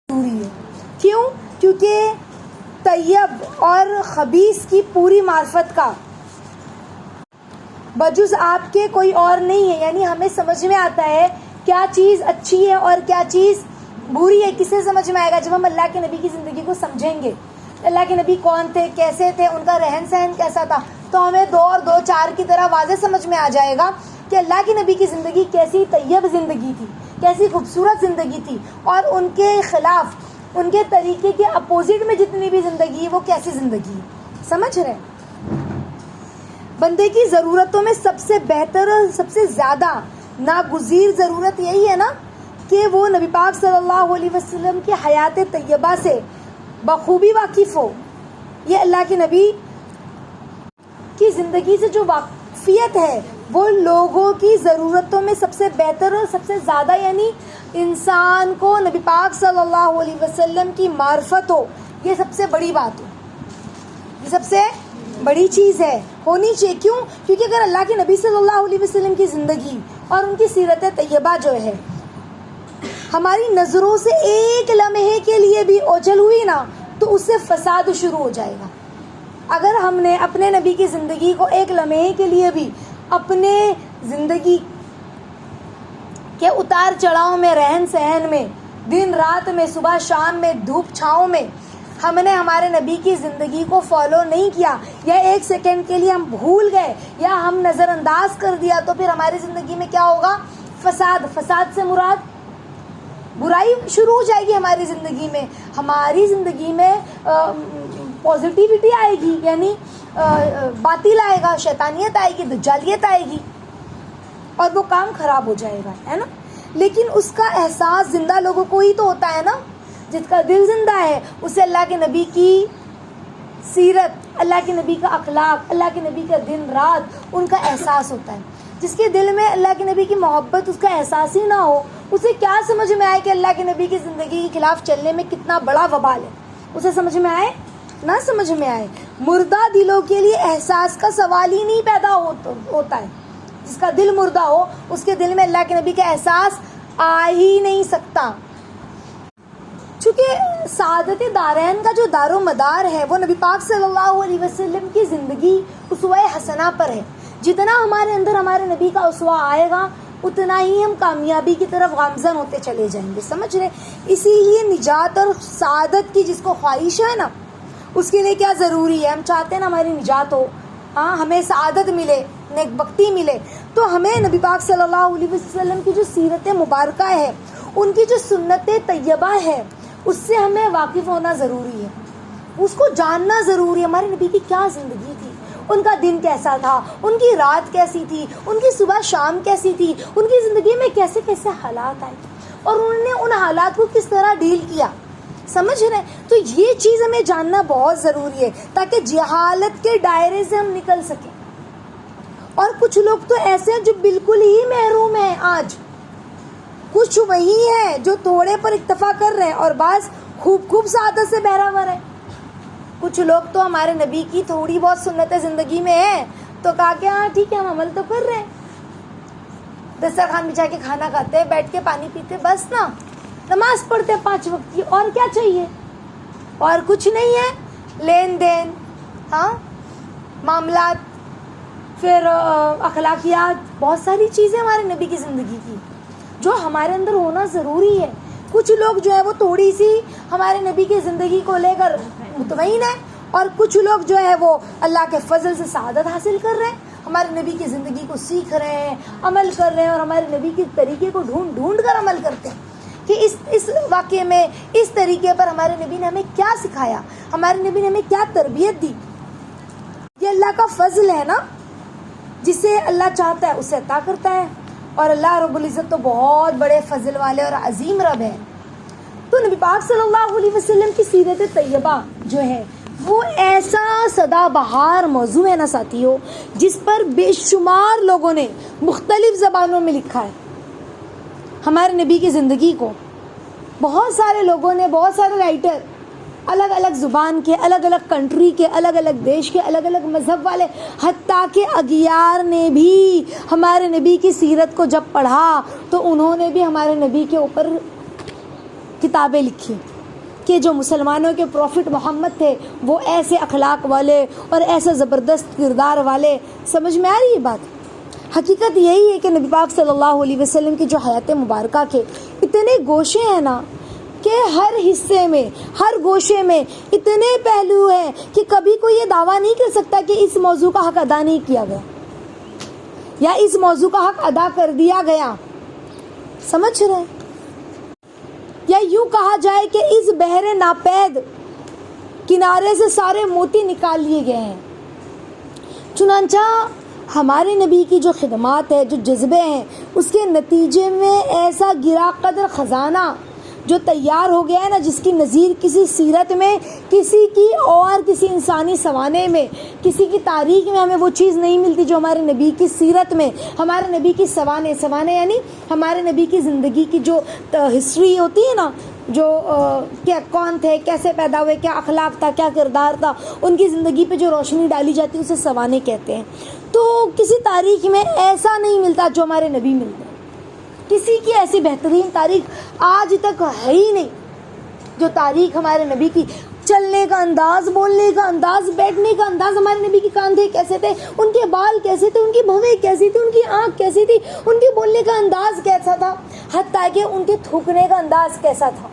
ضروری ہے. کیوں؟ کیونکہ طیب اور خبیث کی پوری معرفت کا بجز آپ کے کوئی اور نہیں ہے. یعنی ہمیں سمجھ میں آتا ہے کیا چیز اچھی ہے اور کیا چیز بری ہے. کسے سمجھ میں آئے گا؟ جب ہم اللہ کے نبی کی زندگی کو سمجھیں گے. اللہ کے نبی کون تھے، کیسے تھے، ان کا رہن سہن کیسا تھا، تو ہمیں 2 اور 2 4 کی طرح واضح سمجھ میں آ جائے گا کہ اللہ کے نبی کی زندگی کیسی طیب زندگی تھی، کیسی خوبصورت زندگی تھی، اور ان کے خلاف، ان کے طریقے کے اپوزٹ میں جتنی بھی زندگی ہے وہ کیسی زندگی ہے. سمجھ رہے ہیں؟ بندے کی ضرورتوں میں سب سے بہتر اور سب سے زیادہ ناگزیر ضرورت یہی ہے نا کہ وہ نبی پاک صلی اللہ علیہ وسلم کی حیات طیبہ سے بخوبی واقف ہو. یہ اللہ کے نبی کی زندگی سے جو واقفیت ہے وہ لوگوں کی ضرورتوں میں سب سے بہتر اور سب سے زیادہ، یعنی انسان کو نبی پاک صلی اللہ علیہ وسلم کی معرفت ہو. یہ سب سے بڑی بات ہو، یہ سب سے بڑی چیز ہے، ہونی چاہیے. کیوں؟ کیونکہ اگر اللہ کے نبی صلی اللہ علیہ وسلم کی زندگی اور ان کی سیرت طیبہ جو ہے ہماری نظروں سے ایک لمحے کے لیے بھی اوجھل ہوئی نا تو اس سے فساد شروع ہو جائے گا. اگر ہم نے اپنے نبی کی زندگی کو ایک لمحے کے لیے بھی اپنے زندگی کے اتار چڑھاؤ میں، رہن سہن میں، دن رات میں، صبح شام میں، دھوپ چھاؤں میں ہم نے ہمارے نبی کی زندگی کو فالو نہیں کیا، یا 1 سیکنڈ کے لیے ہم بھول گئے یا ہم نظر انداز کر دیا، تو پھر ہماری زندگی میں کیا ہوگا؟ فساد. فساد سے مراد برائی شروع ہو جائے گی ہماری زندگی میں. ہماری زندگی میں پازیٹیوٹی آئے گی، یعنی باطل آئے گا، شیطانیت آئے گی، دجالیت آئے گی، اور وہ کام خراب ہو جائے گا، ہے نا. لیکن اس کا احساس زندہ لوگوں کو ہی تو ہوتا ہے نا. جس کا دل زندہ ہے اسے اللہ کے نبی کی سیرت، اللہ کے نبی کا اخلاق، اللہ کے نبی کا دن رات، ان کا احساس ہوتا ہے. جس کے دل میں اللہ کے نبی کی محبت، اس کا احساس ہی نہ ہو، اسے کیا سمجھ میں آئے کہ اللہ کے نبی کی زندگی کے خلاف چلنے میں کتنا بڑا وبال ہے؟ اسے سمجھ میں آئے نہ سمجھ میں آئے. مردہ دلوں کے لیے احساس کا سوال ہی نہیں پیدا ہوتا ہے. جس کا دل مردہ ہو اس کے دل میں اللہ کے نبی کا احساس آ ہی نہیں سکتا. چونکہ سعادت دارین کا جو دار و مدار ہے وہ نبی پاک صلی اللہ علیہ وسلم کی زندگی اسوہ حسنہ پر ہے. جتنا ہمارے اندر ہمارے نبی کا اسوہ آئے گا اتنا ہی ہم کامیابی کی طرف گامزن ہوتے چلے جائیں گے. سمجھ رہے؟ اسی لیے نجات اور سعادت کی جس کو خواہش ہے نا، اس کے لیے کیا ضروری ہے؟ ہم چاہتے ہیں نا ہماری نجات ہو، ہاں ہمیں سعادت ملے، نیک بختی ملے، تو ہمیں نبی پاک صلی اللہ علیہ وسلم کی جو سیرت مبارکہ ہے، ان کی جو سنت طیبہ ہے، اس سے ہمیں واقف ہونا ضروری ہے، اس کو جاننا ضروری ہے. ہمارے نبی کی کیا زندگی تھی، ان کا دن کیسا تھا، ان کی رات کیسی تھی، ان کی صبح شام کیسی تھی، ان کی زندگی میں کیسے کیسے حالات آئے اور انہوں نے ان حالات کو کس طرح ڈیل کیا. سمجھ رہے ہیں؟ تو یہ چیز ہمیں جاننا بہت ضروری ہے تاکہ جہالت کے دائرے سے ہم نکل سکیں. اور کچھ لوگ تو ایسے ہیں جو بالکل ہی محروم ہیں آج. کچھ وہی ہیں جو تھوڑے پر اکتفا کر رہے ہیں اور بعض خوب سعادت سے بہراور ہیں. کچھ لوگ تو ہمارے نبی کی تھوڑی بہت سنتیں زندگی میں ہیں تو کہا کہ ہاں ٹھیک ہے ہم عمل تو کر رہے ہیں، دسترخوان بچھا کے کھانا کھاتے، بیٹھ کے پانی پیتے، بس نا نماز پڑھتے 5 وقت کی، اور کیا چاہیے؟ اور کچھ نہیں ہے. لین دین، ہاں معاملات، پھر اخلاقیات، بہت ساری چیزیں ہمارے نبی کی زندگی کی جو ہمارے اندر ہونا ضروری ہے. کچھ لوگ جو ہے وہ تھوڑی سی ہمارے نبی کی زندگی کو لے کر مطمئن ہیں، اور کچھ لوگ جو ہے وہ اللہ کے فضل سے سعادت حاصل کر رہے ہیں، ہمارے نبی کی زندگی کو سیکھ رہے ہیں، عمل کر رہے ہیں، اور ہمارے نبی کے طریقے کو ڈھونڈ کر عمل کرتے ہیں کہ اس واقعے میں، اس طریقے پر ہمارے نبی نے ہمیں کیا سکھایا، ہمارے نبی نے ہمیں کیا تربیت دی. یہ اللہ کا فضل ہے نا، جسے اللہ چاہتا ہے اسے عطا کرتا ہے، اور اللہ رب العزت تو بہت بڑے فضل والے اور عظیم رب ہے. تو نبی پاک صلی اللہ علیہ وسلم کی سیرت طیبہ جو ہے وہ ایسا سدا بہار موضوع ہے نا ساتھیو، جس پر بے شمار لوگوں نے مختلف زبانوں میں لکھا ہے ہمارے نبی کی زندگی کو. بہت سارے لوگوں نے، بہت سارے رائٹر، الگ الگ زبان کے، الگ الگ کنٹری کے، الگ الگ دیش کے، الگ الگ مذہب والے، حتیٰ کہ اغیار نے بھی ہمارے نبی کی سیرت کو جب پڑھا تو انہوں نے بھی ہمارے نبی کے اوپر کتابیں لکھی. کہ جو مسلمانوں کے پروفٹ محمد تھے وہ ایسے اخلاق والے اور ایسے زبردست کردار والے. سمجھ میں آ رہی ہے بات؟ حقیقت یہی ہے کہ نبی پاک صلی اللہ علیہ وسلم کی جو حیات مبارکہ کے اتنے گوشے ہیں نا کہ ہر حصے میں ہر گوشے میں اتنے پہلو ہیں کہ کبھی کوئی یہ دعویٰ نہیں کر سکتا کہ اس موضوع کا حق ادا نہیں کیا گیا یا اس موضوع کا حق ادا کر دیا گیا. سمجھ رہے ہیں؟ یا یوں کہا جائے کہ اس بحر ناپید کنارے سے سارے موتی نکال لیے گئے ہیں. چنانچہ ہمارے نبی کی جو خدمات ہے، جو جذبے ہیں، اس کے نتیجے میں ایسا گرا قدر خزانہ جو تیار ہو گیا ہے نا، جس کی نظیر کسی سیرت میں، کسی کی اور کسی انسانی سوانے میں، کسی کی تاریخ میں ہمیں وہ چیز نہیں ملتی جو ہمارے نبی کی سیرت میں، ہمارے نبی کی سوانے یعنی ہمارے نبی کی زندگی کی جو ہسٹری ہوتی ہے نا، جو کیا کون تھے، کیسے پیدا ہوئے، کیا اخلاق تھا، کیا کردار تھا، ان کی زندگی پہ جو روشنی ڈالی جاتی ہے اسے سوانے کہتے ہیں. تو کسی تاریخ میں ایسا نہیں ملتا جو ہمارے نبی ملتے ہیں. کسی کی ایسی بہترین تاریخ آج تک ہے ہی نہیں جو تاریخ ہمارے نبی کی. چلنے کا انداز، بولنے کا انداز، بیٹھنے کا انداز، ہمارے نبی کے کاندھے کیسے تھے، ان کے بال کیسے تھے، ان کی بھویں کیسی تھی، ان کی آنکھ کیسی تھی، ان کے بولنے کا انداز کیسا تھا، حتیٰ کہ ان کے تھوکنے کا انداز کیسا تھا،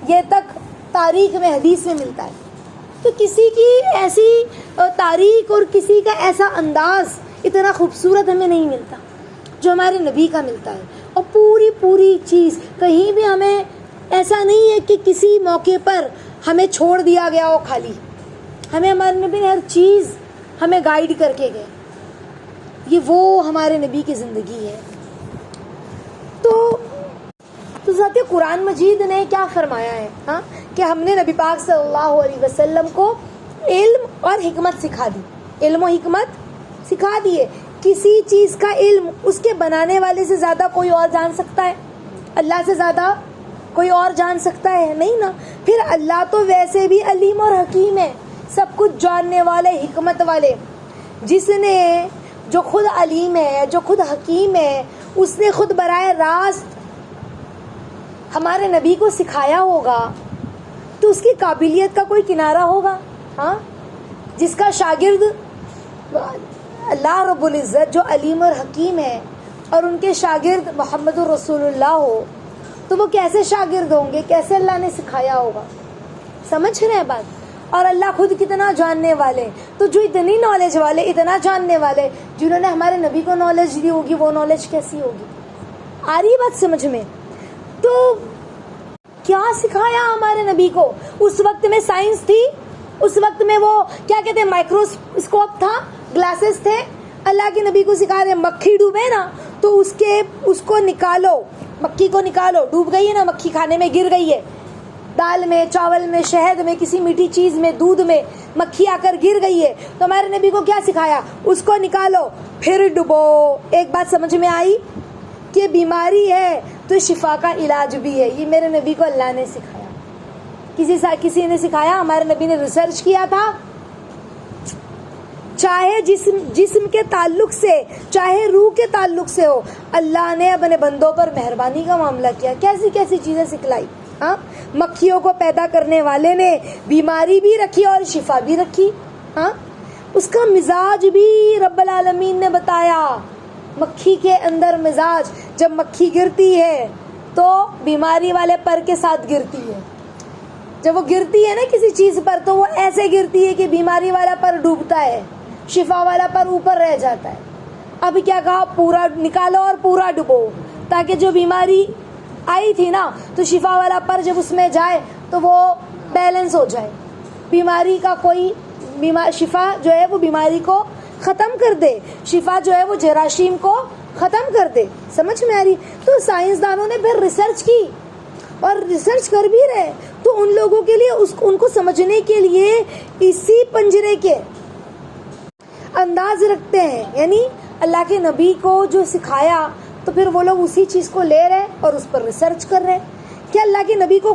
یہ تک تاریخ میں، حدیث میں ملتا ہے. تو کسی کی ایسی تاریخ اور کسی کا ایسا انداز اتنا خوبصورت ہمیں نہیں ملتا جو ہمارے نبی کا ملتا ہے. اور پوری چیز کہیں بھی ہمیں ایسا نہیں ہے کہ کسی موقع پر ہمیں چھوڑ دیا گیا ہو خالی. ہمیں ہمارے نبی نے ہر چیز ہمیں گائیڈ کر کے گئے. یہ وہ ہمارے نبی کی زندگی ہے. تو ذات قرآن مجید نے کیا فرمایا ہے کہ ہم نے نبی پاک صلی اللہ علیہ وسلم کو علم اور حکمت سکھا دی. علم و حکمت سکھا دیے. کسی چیز کا علم اس کے بنانے والے سے زیادہ کوئی اور جان سکتا ہے؟ اللہ سے زیادہ کوئی اور جان سکتا ہے؟ نہیں نا. پھر اللہ تو ویسے بھی علیم اور حکیم ہے، سب کچھ جاننے والے، حکمت والے. جس نے، جو خود علیم ہے، جو خود حکیم ہے، اس نے خود براہ راست ہمارے نبی کو سکھایا ہوگا تو اس کی قابلیت کا کوئی کنارہ ہوگا؟ جس کا شاگرد اللہ رب العزت جو علیم اور حکیم ہے اور ان کے شاگرد محمد رسول اللہ ہو تو وہ کیسے شاگرد ہوں گے؟ کیسے اللہ نے سکھایا ہوگا؟ سمجھ رہے ہیں بات؟ اور اللہ خود کتنا جاننے والے. تو جو اتنی نالج والے، اتنا جاننے والے، جنہوں نے ہمارے نبی کو نالج دی ہوگی، وہ نالج کیسی ہوگی؟ آ رہی بات سمجھ میں؟ تو کیا سکھایا ہمارے نبی کو؟ اس وقت میں سائنس تھی، اس وقت میں وہ کیا کہتے ہیں، مائکروسکوپ تھا، گلاسز تھے. اللہ کے نبی کو سکھا رہے مکھی ڈوبے نا تو اس کو نکالو، مکھی کو نکالو، ڈوب گئی ہے نا مکھی، کھانے میں گر گئی ہے، دال میں، چاول میں، شہد میں، کسی میٹھی چیز میں، دودھ میں مکھی آ کر گر گئی ہے. تو ہمارے نبی کو کیا سکھایا؟ اس کو نکالو پھر ڈبو. ایک بات سمجھ میں آئی کہ بیماری ہے تو شفا کا علاج بھی ہے. یہ میرے نبی کو اللہ نے سکھایا. کسی نے سکھایا؟ ہمارے نبی نے ریسرچ کیا تھا. چاہے جسم کے تعلق سے، چاہے روح کے تعلق سے ہو، اللہ نے اپنے بندوں پر مہربانی کا معاملہ کیا. کیسی کیسی چیزیں سکھلائی. مکھیوں کو پیدا کرنے والے نے بیماری بھی رکھی اور شفا بھی رکھی. اس کا مزاج بھی رب العالمین نے بتایا. مکھی کے اندر مزاج، جب مکھی گرتی ہے تو بیماری والے پر کے ساتھ گرتی ہے. جب وہ گرتی ہے نا کسی چیز پر تو وہ ایسے گرتی ہے کہ بیماری والا پر ڈوبتا ہے، شفا والا پر اوپر رہ جاتا ہے. اب کیا کہا؟ پورا نکالو اور پورا ڈبو، تاکہ جو بیماری آئی تھی نا تو شفا والا پر جب اس میں جائے تو وہ بیلنس ہو جائے. بیماری کا کوئی شفا جو ہے وہ بیماری کو ختم کر دے، شفا جو ہے وہ جراثیم کو ختم کر دے. سمجھ میں آ رہی؟ تو سائنسدانوں نے پھر ریسرچ کی اور ریسرچ کر بھی رہے. تو ان لوگوں کے لیے ان کو سمجھنے کے لیے اسی پنجرے کے انداز رکھتے ہیں. یعنی اللہ کے نبی کو جو سکھایا تو پھر وہ لوگ اسی چیز کو لے رہے اور اس پر ریسرچ کر رہے. کیا اللہ کے نبی کو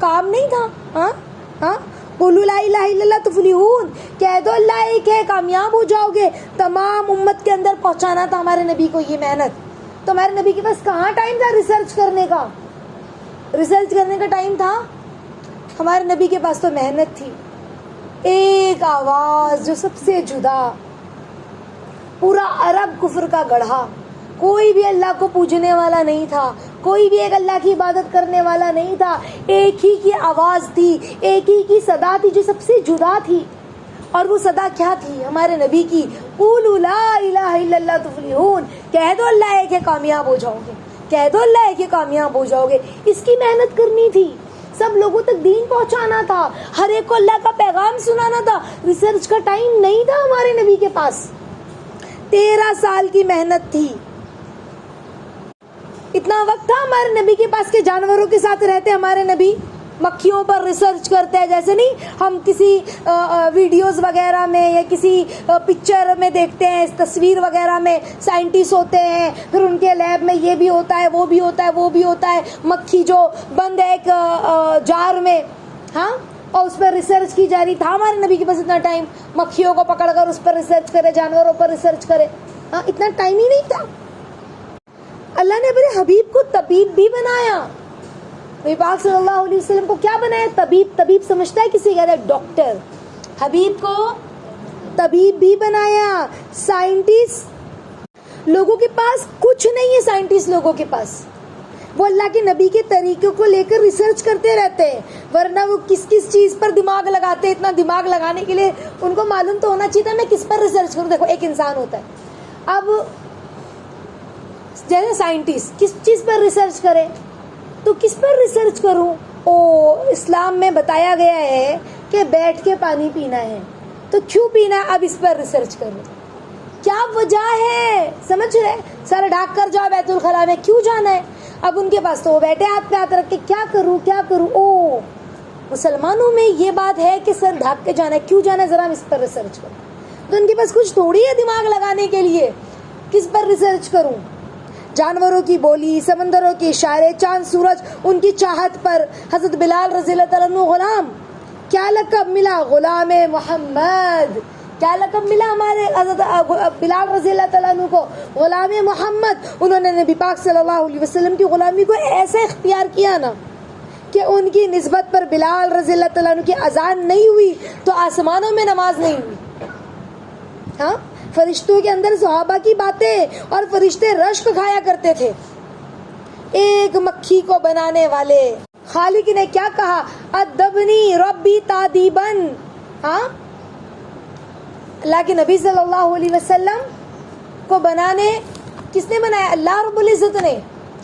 کام نہیں تھا؟ قولوا لا الہ الا اللہ تفلحون، کہہ دو اللہ ایک ہے، کامیاب ہو جاؤ گے. تمام امت کے اندر پہنچانا تھا ہمارے نبی کو یہ محنت. تو ہمارے نبی کے پاس کہاں ٹائم تھا ریسرچ کرنے کا؟ ریسرچ کرنے کا ٹائم تھا ہمارے نبی کے پاس تو محنت تھی، ایک آواز جو سب سے جدا، پورا عرب کفر کا گڑھا، کوئی بھی اللہ کو پوجنے والا نہیں تھا، کوئی بھی ایک اللہ کی عبادت کرنے والا نہیں تھا، ایک ہی کی آواز تھی، ایک ہی کی صدا تھی جو سب سے جدا تھی. اور وہ صدا کیا تھی؟ ہمارے نبی کی، قولوا لا الہ الا اللہ تفلحون، کہہ دو اللہ ہے کہ کامیاب ہو جاؤ گے، کہہ دو اللہ ہے کہ کامیاب ہو جاؤ گے. اس کی محنت کرنی تھی، سب لوگوں تک دین پہنچانا تھا، ہر ایک کو اللہ کا پیغام سنانا تھا. ریسرچ کا ٹائم نہیں تھا ہمارے نبی کے پاس. 13 سال کی محنت تھی. اتنا وقت تھا ہمارے نبی کے پاس کہ جانوروں کے ساتھ رہتے ہمارے نبی، مکھیوں پر ریسرچ کرتے ہیں. جیسے نہیں ہم کسی ویڈیوز وغیرہ میں یا کسی پکچر میں دیکھتے ہیں، تصویر وغیرہ میں سائنٹسٹ ہوتے ہیں، پھر ان کے لیب میں یہ بھی ہوتا ہے، وہ بھی ہوتا ہے، وہ بھی ہوتا ہے. مکھی جو بند ہے ایک جار میں، ہاں، اور اس پر ریسرچ کی جا رہی. تھا ہمارے نبی کے پاس اتنا ٹائم مکھیوں کو پکڑ کر اس پر ریسرچ کرے، جانوروں پر ریسرچ کرے؟ ہاں، اتنا ٹائم ہی نہیں تھا. اللہ نے اپنے حبیب کو طبیب بھی بنایا. نبی پاک صلی اللہ علیہ وسلم کو کیا بنایا؟ طبیب. طبیب سمجھتا ہے کسی کہتا ہے ڈاکٹر. حبیب کو طبیب بھی بنایا. سائنٹسٹ لوگوں کے پاس کچھ نہیں ہے، سائنٹسٹ لوگوں کے پاس وہ اللہ کے نبی کے طریقوں کو لے کر ریسرچ کرتے رہتے ہیں، ورنہ وہ کس کس چیز پر دماغ لگاتے. اتنا دماغ لگانے کے لیے ان کو معلوم تو ہونا چاہیے تھا میں کس پر ریسرچ کروں. دیکھو ایک انسان ہوتا ہے، اب جیسے سائنٹسٹ کس چیز پر ریسرچ کرے تو کس پر ریسرچ کروں؟ اسلام میں بتایا گیا ہے کہ بیٹھ کے پانی پینا ہے، تو کیوں پینا ہے؟ اب اس پر ریسرچ کروں. کیا وجہ ہے؟ سمجھ رہے؟ سر ڈھاک کر جاؤ بیت الخلاء میں، کیوں جانا ہے؟ اب ان کے پاس تو وہ بیٹھے ہاتھ پہ ہاتھ رکھ کے کیا کروں کیا کروں. مسلمانوں میں یہ بات ہے کہ سر ڈھاک کے جانا ہے، کیوں جانا ہے؟ ذرا ہم اس پر ریسرچ کروں. تو ان کے پاس کچھ تھوڑی ہے دماغ لگانے کے لیے. کس پر ریسرچ کروں؟ جانوروں کی بولی، سمندروں کے اشارے، چاند سورج ان کی چاہت پر. حضرت بلال رضی اللہ تعالیٰ عنہ غلام، کیا لقب ملا؟ غلام محمد. کیا لقب ملا ہمارے حضرت بلال رضی اللہ تعالیٰ عنہ کو؟ غلام محمد. انہوں نے نبی پاک صلی اللہ علیہ وسلم کی غلامی کو ایسے اختیار کیا نا کہ ان کی نسبت پر بلال رضی اللہ تعالیٰ عنہ کی اذان نہیں ہوئی تو آسمانوں میں نماز نہیں ہوئی. ہاں، فرشتوں کے اندر صحابہ کی باتیں، اور فرشتے رشک کھایا کرتے تھے. ایک مکھی کو بنانے والے خالق نے کیا کہا؟ ادبنی ربی تادیبن. ہاں، اللہ کے نبی صلی اللہ علیہ وسلم کو بنانے کس نے بنایا؟ اللہ رب العزت نے.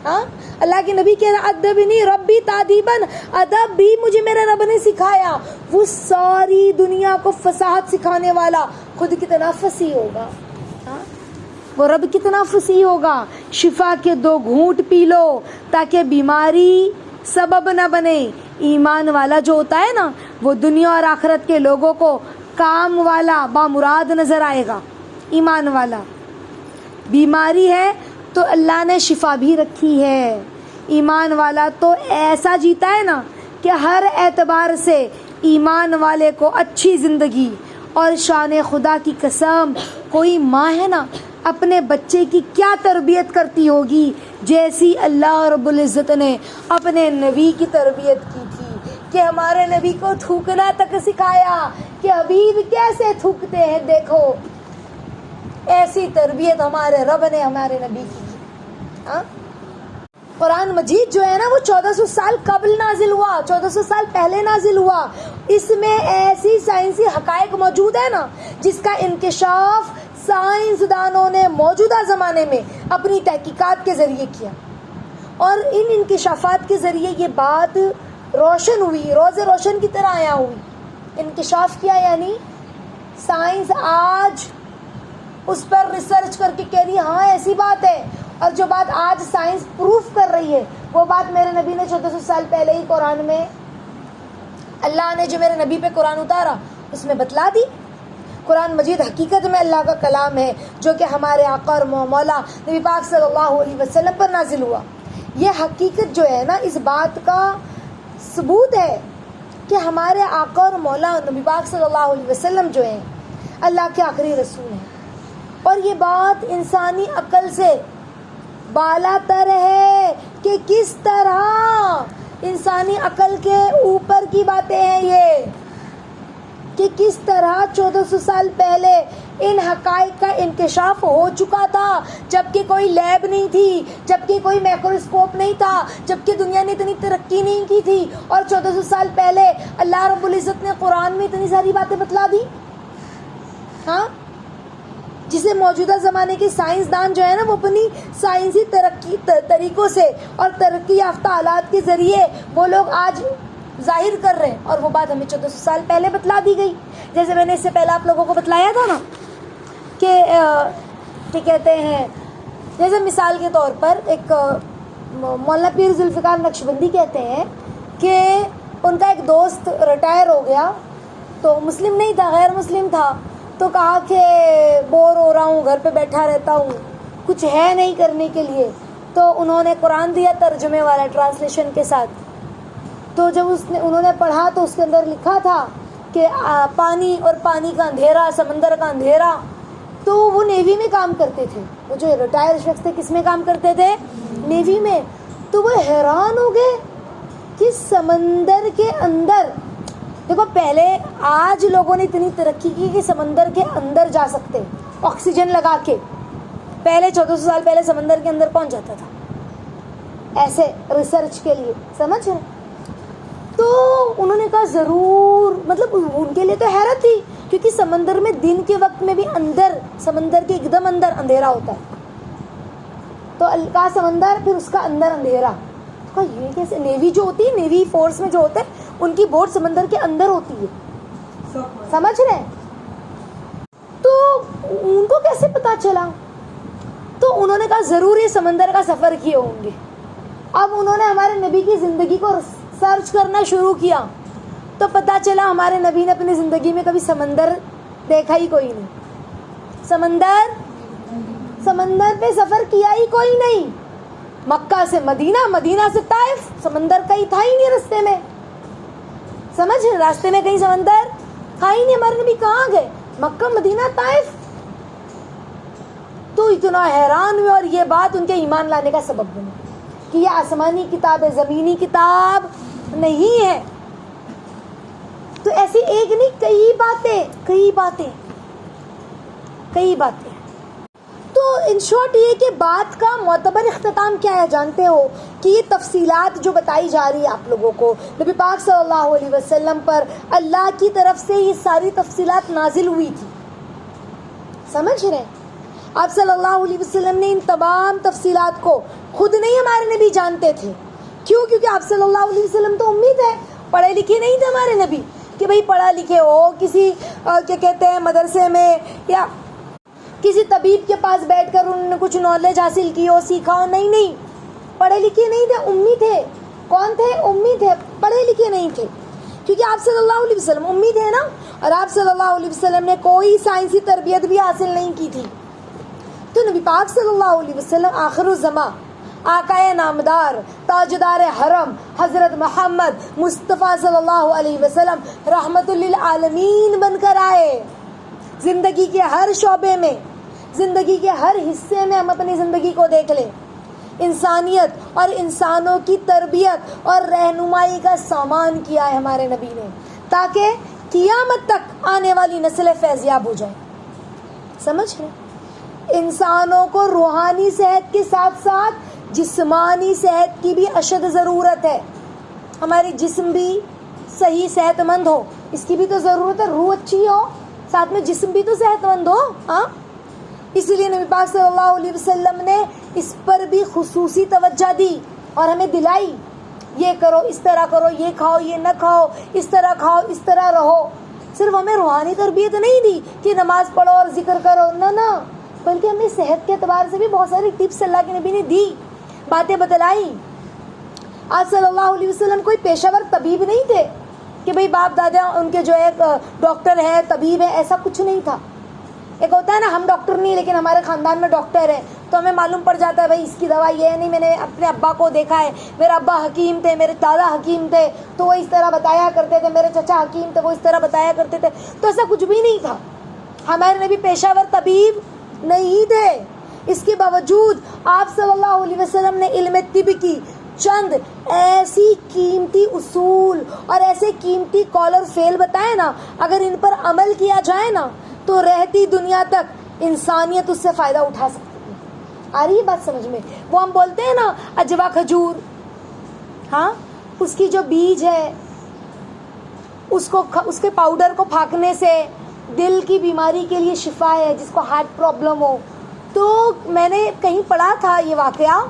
ہاں، اللہ کے نبی کہہ رہا ادبنی ربی تادیبن، ادب بھی مجھے میرے رب نے سکھایا. وہ ساری دنیا کو فصاحت سکھانے والا خود کتنا فصیح ہوگا. ہاں، وہ رب کتنا فصیح ہوگا. شفا کے 2 گھونٹ پی لو تاکہ بیماری سبب نہ بنے. ایمان والا جو ہوتا ہے نا، وہ دنیا اور آخرت کے لوگوں کو کام والا بامراد نظر آئے گا. ایمان والا. بیماری ہے تو اللہ نے شفا بھی رکھی ہے. ایمان والا تو ایسا جیتا ہے نا کہ ہر اعتبار سے ایمان والے کو اچھی زندگی. اور شان خدا کی قسم، کوئی ماں ہے نا اپنے بچے کی کیا تربیت کرتی ہوگی جیسی اللہ رب العزت نے اپنے نبی کی تربیت کی تھی، کہ ہمارے نبی کو تھوکنا تک سکھایا کہ حبیب کیسے تھوکتے ہیں. دیکھو ایسی تربیت ہمارے رب نے ہمارے نبی کی. ہاں، قرآن مجید جو ہے نا وہ 1400 سال قبل نازل ہوا، 1400 سال پہلے نازل ہوا. اس میں ایسی سائنسی حقائق موجود ہے نا جس کا انکشاف سائنسدانوں نے موجودہ زمانے میں اپنی تحقیقات کے ذریعے کیا، اور ان انکشافات کے ذریعے یہ بات روشن ہوئی، روز روشن کی طرح آیا ہوئی. انکشاف کیا یعنی سائنس آج اس پر ریسرچ کر کے کہہ رہی ہاں ایسی بات ہے، اور جو بات آج سائنس پروف کر رہی ہے وہ بات میرے نبی نے 1400 سال پہلے ہی قرآن میں، اللہ نے جو میرے نبی پہ قرآن اتارا اس میں بتلا دی. قرآن مجید حقیقت میں اللہ کا کلام ہے جو کہ ہمارے آقا اور مولا نبی پاک صلی اللہ علیہ وسلم پر نازل ہوا. یہ حقیقت جو ہے نا اس بات کا ثبوت ہے کہ ہمارے آقا اور مولا نبی پاک صلی اللہ علیہ وسلم جو ہیں اللہ کے آخری رسول ہیں. اور یہ بات انسانی عقل سے بالا تر ہے کہ کس طرح انسانی عقل کے اوپر کی باتیں ہیں یہ، کہ کس طرح 1400 سال پہلے ان حقائق کا انکشاف ہو چکا تھا، جبکہ کوئی لیب نہیں تھی، جبکہ کوئی مائکروسکوپ نہیں تھا، جبکہ دنیا نے اتنی ترقی نہیں کی تھی، اور 1400 سال پہلے اللہ رب العزت نے قرآن میں اتنی ساری باتیں بتلا دی. ہاں، جسے موجودہ زمانے کے سائنسدان جو ہے نا، وہ اپنی سائنسی طریقوں سے اور ترقی یافتہ آلات کے ذریعے وہ لوگ آج ظاہر کر رہے ہیں، اور وہ بات ہمیں 1400 سال پہلے بتلا دی گئی. جیسے میں نے اس سے پہلے آپ لوگوں کو بتلایا تھا نا کہ کیا کہتے ہیں، جیسے مثال کے طور پر ایک مولانا پیر ذوالفقار نقشبندی کہتے ہیں کہ ان کا ایک دوست ریٹائر ہو گیا، تو مسلم نہیں تھا، غیر مسلم تھا، تو کہا کہ بور ہو رہا ہوں، گھر پہ بیٹھا رہتا ہوں، کچھ ہے نہیں کرنے کے لیے. تو انہوں نے قرآن دیا ترجمے والا، ٹرانسلیشن کے ساتھ. تو جب انہوں نے پڑھا تو اس کے اندر لکھا تھا کہ پانی اور پانی کا اندھیرا، سمندر کا اندھیرا. تو وہ نیوی میں کام کرتے تھے، وہ جو ریٹائر شخص تھے کس میں کام کرتے تھے؟ نیوی میں. تو وہ حیران ہو گئے کہ سمندر کے اندر، دیکھو پہلے آج لوگوں نے اتنی ترقی کی کہ سمندر کے اندر جا سکتے آکسیجن لگا کے. پہلے 1400 سال پہلے سمندر کے اندر کون جاتا تھا ایسے ریسرچ کے لیے؟ سمجھ رہے؟ تو انہوں نے کہا ضرور، مطلب ان کے لیے تو حیرت تھی، کیونکہ سمندر میں دن کے وقت میں بھی اندر، سمندر کے ایک دم اندر اندھیرا ہوتا ہے. تو کہا سمندر، پھر اس کا اندر اندھیرا. تو کہا یہ کیسے؟ نیوی جو ہوتی ہے، نیوی فورس میں جو ہوتا ہے، ان کی بوٹ سمندر کے اندر ہوتی ہے. سمجھ رہے ہیں؟ تو ان کو کیسے پتا چلا؟ تو انہوں نے کہا ضرور یہ سمندر کا سفر کیے ہوں گے. اب انہوں نے ہمارے نبی کی زندگی کو سرچ کرنا شروع کیا، تو پتا چلا ہمارے نبی نے اپنی زندگی میں کبھی سمندر دیکھا ہی کوئی نہیں. سمندر پہ سفر کیا ہی کوئی نہیں. مکہ سے مدینہ، مدینہ سے طائف، سمندر کہیں تھا ہی نہیں راستے میں. سمجھ، راستے میں کہیں سمندر تھا ہی نہیں. ہمارے نبی کہاں گئے؟ مکہ، مدینہ، طائف. تو اتنا حیران ہوئے، اور یہ بات ان کے ایمان لانے کا سبب بنی کہ یہ آسمانی کتاب ہے، زمینی کتاب نہیں ہے. تو ایسی ایک نہیں، کئی باتیں. تو ان شارٹ یہ کہ بات کا معتبر اختتام کیا ہے جانتے ہو؟ کہ یہ تفصیلات جو بتائی جا رہی ہے آپ لوگوں کو، نبی پاک صلی اللہ علیہ وسلم پر اللہ کی طرف سے یہ ساری تفصیلات نازل ہوئی تھی. سمجھ رہے ہیں؟ آپ صلی اللہ علیہ وسلم نے ان تمام تفصیلات کو خود نہیں ہمارے نبی جانتے تھے. کیوں؟ کیونکہ آپ صلی اللہ علیہ وسلم تو امی تھے، پڑھے لکھے نہیں تھے ہمارے نبی کہ بھئی پڑھا لکھے ہو، کسی کیا کہتے ہیں مدرسے میں یا کسی طبیب کے پاس بیٹھ کر انہوں نے کچھ نالج حاصل کی ہو، سیکھا ہو. نہیں، پڑھے لکھے نہیں تھے، امی تھے. کون تھے؟ امی تھے، پڑھے لکھے نہیں تھے. کیونکہ آپ صلی اللہ علیہ وسلم امی تھے نا، اور آپ صلی اللہ علیہ وسلم نے کوئی سائنسی تربیت بھی حاصل نہیں کی تھی. تو نبی پاک صلی اللہ علیہ وسلم آخر الزماں، آقائے نامدار، تاجدار حرم حضرت محمد مصطفیٰ صلی اللہ علیہ وسلم رحمت للعالمین بن کر آئے. زندگی کے ہر شعبے میں، زندگی کے ہر حصے میں ہم اپنی زندگی کو دیکھ لیں، انسانیت اور انسانوں کی تربیت اور رہنمائی کا سامان کیا ہے ہمارے نبی نے، تاکہ قیامت تک آنے والی نسلیں فیضیاب ہو جائیں. سمجھ رہے؟ انسانوں کو روحانی صحت کے ساتھ ساتھ جسمانی صحت کی بھی اشد ضرورت ہے. ہماری جسم بھی صحیح صحت مند ہو، اس کی بھی تو ضرورت ہے. روح اچھی ہو، ساتھ میں جسم بھی تو صحت مند ہو. ہاں، اسی لیے نبی پاک صلی اللہ علیہ وسلم نے اس پر بھی خصوصی توجہ دی اور ہمیں دلائی، یہ کرو، اس طرح کرو، یہ کھاؤ، یہ نہ کھاؤ، اس طرح کھاؤ، اس طرح رہو. صرف ہمیں روحانی تربیت نہیں دی کہ نماز پڑھو اور ذکر کرو، نہ، بلکہ ہمیں صحت کے اعتبار سے بھی بہت ساری ٹپس اللہ کے نبی نے دی، باتیں بتلائی. آپ صلی اللہ علیہ وسلم کوئی پیشہ ور طبیب نہیں تھے کہ بھئی باپ دادا ان کے جو ہے ڈاکٹر ہے، طبیب ہے، ایسا کچھ نہیں تھا. ایک ہوتا ہے نا، ہم ڈاکٹر نہیں لیکن ہمارے خاندان میں ڈاکٹر ہے، تو ہمیں معلوم پڑ جاتا ہے بھائی اس کی دوا یہ ہے. نہیں، میں نے اپنے ابا کو دیکھا ہے، میرا ابا حکیم تھے، میرے دادا حکیم تھے، تو وہ اس طرح بتایا کرتے تھے، میرے چچا حکیم تھے، وہ اس طرح بتایا کرتے تھے. تو ایسا کچھ بھی نہیں تھا. ہمارے نبی پیشہ ور طبیب نہیں تھے. اس کے باوجود آپ صلی اللہ علیہ وسلم نے علم طب کی چند ایسی قیمتی اصول اور ایسے قیمتی کال اور فعل بتائے نا، اگر ان پر عمل کیا جائے نا تو رہتی دنیا تک انسانیت اس سے فائدہ اٹھا سکتی ہے۔ آ رہی ہے بات سمجھ میں؟ وہ ہم بولتے ہیں نا اجوا کھجور، ہاں، اس کی جو بیج ہے اس کے پاؤڈر کو پھاکنے سے دل کی بیماری کے لیے شفا ہے، جس کو ہارٹ پرابلم ہو۔ تو میں نے کہیں پڑھا تھا یہ واقعہ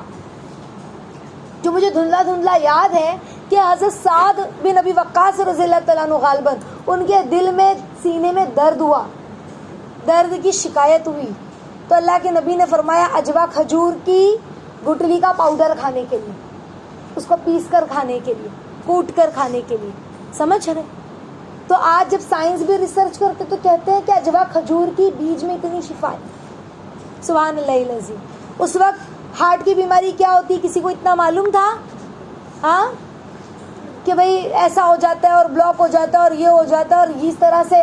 جو مجھے دھندلا دھندلا یاد ہے کہ حضرت سعد بن ابی وقاص رضی اللہ تعالیٰ عنہ غالباً ان کے دل میں سینے میں درد ہوا، درد کی شکایت ہوئی، تو اللہ کے نبی نے فرمایا اجوا کھجور کی گٹلی کا پاؤڈر کھانے کے لیے، اس کو پیس کر کھانے کے لیے، کوٹ کر کھانے کے لیے، سمجھ رہے؟ تو آج جب سائنس بھی ریسرچ کرتے تو کہتے ہیں کہ اجوا کھجور کی بیج میں اتنی شفا ہے، سبحان اللہ العظیم۔ اس وقت ہارٹ کی بیماری کیا ہوتی کسی کو اتنا معلوم تھا؟ ہاں، کہ بھئی ایسا ہو جاتا ہے اور بلاک ہو جاتا ہے اور یہ ہو جاتا ہے اور اس طرح سے،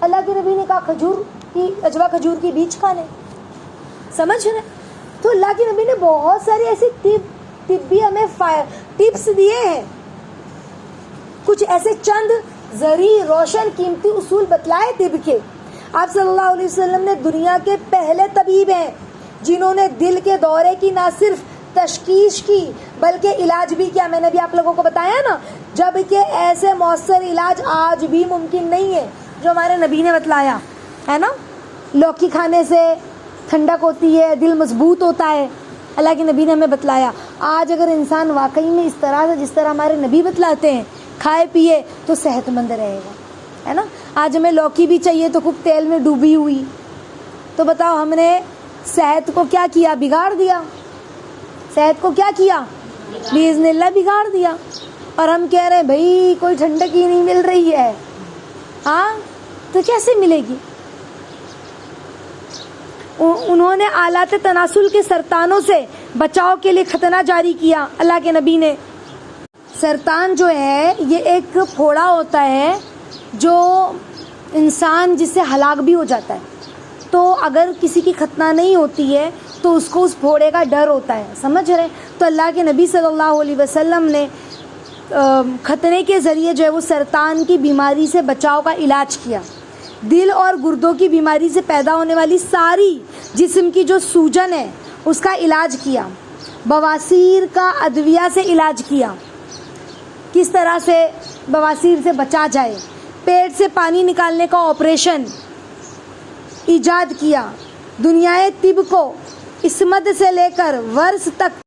اللہ کے نبی نے کہا کھجور کی اجوا کھجور کی بیج کھانے، سمجھ رہے؟ تو اللہ کے نبی نے بہت ساری ایسی طبی ہمیں ٹپس دیے ہیں، کچھ ایسے چند زرعی روشن قیمتی اصول بتلائے طب کے۔ آپ صلی اللہ علیہ وسلم نے دنیا کے پہلے طبیب ہیں جنہوں نے دل کے دورے کی نہ صرف تشخیص کی بلکہ علاج بھی کیا۔ میں نے بھی آپ لوگوں کو بتایا نا، جبکہ ایسے مؤثر علاج آج بھی ممکن نہیں ہے جو ہمارے نبی نے بتلایا ہے نا۔ لوکی کھانے سے ٹھنڈک ہوتی ہے، دل مضبوط ہوتا ہے، اللہ کے نبی نے ہمیں بتلایا۔ آج اگر انسان واقعی میں اس طرح سے جس طرح ہمارے نبی بتلاتے ہیں کھائے پیے تو صحت مند رہے گا، ہے نا۔ آج ہمیں لوکی بھی چاہیے تو خوب تیل میں ڈوبی ہوئی، تو بتاؤ ہم نے صحت کو کیا کیا؟ بگاڑ دیا۔ صحت کو کیا کیا؟ باذن اللہ بگاڑ دیا۔ اور ہم کہہ رہے ہیں بھائی کوئی ٹھنڈک ہی نہیں مل رہی ہے، ہاں تو کیسے ملے گی؟ انہوں نے آلات تناسل کے سرطانوں سے بچاؤ کے لیے ختنہ جاری کیا، اللہ کے نبی نے۔ سرطان جو ہے یہ ایک پھوڑا ہوتا ہے جو انسان جس سے ہلاک بھی ہو جاتا ہے، تو اگر کسی کی ختنہ نہیں ہوتی ہے تو اس کو اس پھوڑے کا ڈر ہوتا ہے، سمجھ رہے؟ تو اللہ کے نبی صلی اللہ علیہ وسلم نے ختنے کے ذریعے جو ہے وہ سرطان کی بیماری سے بچاؤ کا علاج کیا، دل اور گردوں کی بیماری سے پیدا ہونے والی ساری جسم کی جو سوجن ہے اس کا علاج کیا، بواسیر کا ادویہ سے علاج کیا، کس طرح سے بواسیر سے بچا جائے، پیٹ سے پانی نکالنے کا آپریشن ایجاد کیا، دنیائے طب کو عصمت سے لے کر ورث تک